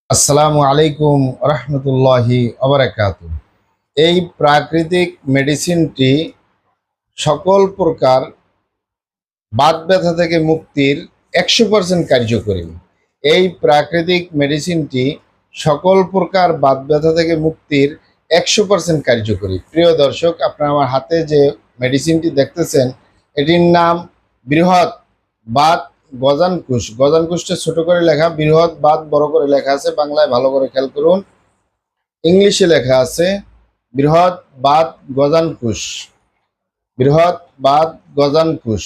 আসসালামু আলাইকুম রহমতুল্লাহি ওবারাকাতু। এই প্রাকৃতিক মেডিসিনটি সকল প্রকার বাত ব্যথা থেকে মুক্তির 100% কার্যকরী। এই প্রাকৃতিক মেডিসিনটি সকল প্রকার বাত ব্যথা থেকে মুক্তির 100% কার্যকরী। প্রিয় দর্শক, আপনারা আমার হাতে যে মেডিসিনটি দেখতেছেন, এটির নাম বৃহৎ বাত গজানকুশ। গজানকুশটা ছোট করে লেখা, বৃহৎ বাত বড় করে লেখা আছে। বাংলায় ভালো করে খেয়াল করুন, ইংলিশে লেখা আছে বৃহৎ বাত গজানকুশ। বৃহৎ বাত গজানকুশ।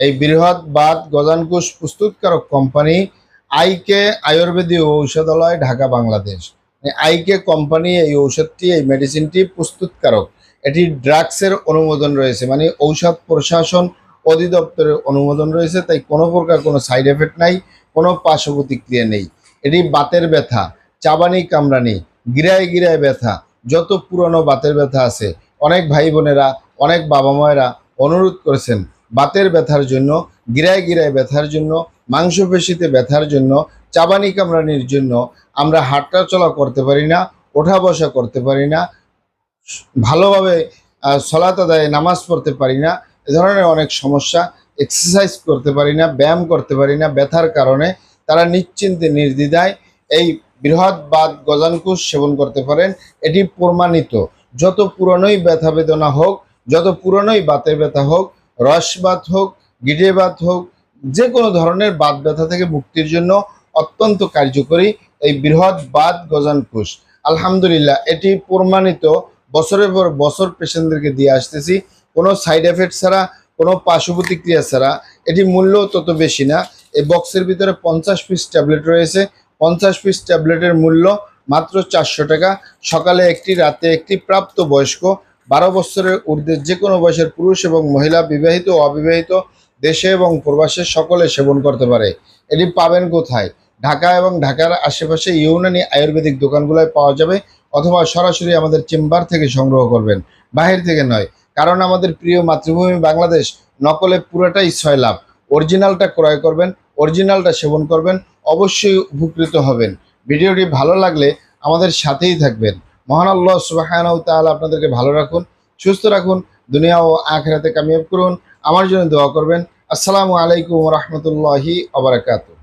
এই বৃহৎ বাত গজানকুশ প্রস্তুতকারক কোম্পানি আইকে আয়ুর্বেদীয় ঔষধালয়, ঢাকা, বাংলাদেশ। আইকে কোম্পানি এই ঔষধটি, এই মেডিসিনটি প্রস্তুতকারক। এটি ড্রাগসের অনুমোদন রয়েছে, মানে ঔষধ প্রশাসন অধিদপ্তরের অনুমোদন রয়েছে। তাই কোনো প্রকার কোনো সাইড এফেক্ট নাই, কোনো পার্শ্ব প্রতিক্রিয়া নেই। এটি বাতের ব্যথা, চাবানি কামড়ানি, গিরায় গিরায় ব্যথা, যত পুরনো বাতের ব্যথা আছে, অনেক ভাই বোনেরা, অনেক বাবা মায়েরা অনুরোধ করেছেন বাতের ব্যথার জন্য, গিরায় গিরায় ব্যথার জন্য, মাংসপেশিতে ব্যথার জন্য, চাবানি কামড়ানির জন্য। আমরা হাঁটা চলা করতে পারি না, ওঠা বসা করতে পারি না, ভালোভাবে সলাত আদায়ে নামাজ পড়তে পারি না, এ ধরনের অনেক সমস্যা। এক্সারসাইজ করতে পারি না, ব্যায়াম করতে পারি না ব্যথার কারণে। তারা নিশ্চিন্তে নির্দ্বিধায় এই বৃহৎ বাত গজানকুশ সেবন করতে পারেন। এটি প্রমাণিত। যত পুরনোই ব্যথা বেদনা হোক, যত পুরনোই বাতের ব্যথা হোক, রসবাত হোক, গিটে বাত হোক, যে কোনো ধরনের বাত ব্যথা থেকে মুক্তির জন্য অত্যন্ত কার্যকরী এই বৃহৎ বাত গজানকুশ। আলহামদুলিল্লাহ, এটি প্রমাণিত। বছরের পর বছর পেশেন্টদেরকে দিয়ে আসতেছি, কোনো সাইড এফেক্ট ছাড়া, কোনো পার্শ্ব প্রতিক্রিয়া ছাড়া। এটি মূল্য তত বেশি না। এই বক্সের ভিতরে 50 পিস ট্যাবলেট রয়েছে। 50 পিস ট্যাবলেটের মূল্য মাত্র 400 টাকা। সকালে একটি, রাতে একটি। প্রাপ্ত বয়স্ক 12 বছরের ঊর্ধ্বে যে কোনো বয়সের পুরুষ এবং মহিলা, বিবাহিত ও অবিবাহিত, দেশে এবং প্রবাসে সকলে সেবন করতে পারে। এটি পাবেন কোথায়? ঢাকা এবং ঢাকার আশেপাশে ইউনানি আয়ুর্বেদিক দোকানগুলোয় পাওয়া যাবে, অথবা সরাসরি আমাদের চেম্বার থেকে সংগ্রহ করবেন, বাহির থেকে নয়। কারণ আমাদের প্রিয় মাতৃভূমি বাংলাদেশ, নকলে পুরোটাই সয়লাভ। অরিজিনালটা ক্রয় করবেন, অরিজিনালটা সেবন করবেন, অবশ্যই উপকৃত হবেন। ভিডিওটি ভালো লাগলে আমাদের সাথেই থাকবেন। মহান আল্লাহ সুবহানাহু ওয়া তাআলা আপনাদেরকে ভালো রাখুন, সুস্থ রাখুন, দুনিয়া ও আখিরাতে কামিয়াব করুন। আমার জন্য দোয়া করবেন। আসসালামু আলাইকুম ওয়া রাহমাতুল্লাহি ওয়া বারাকাতুহু।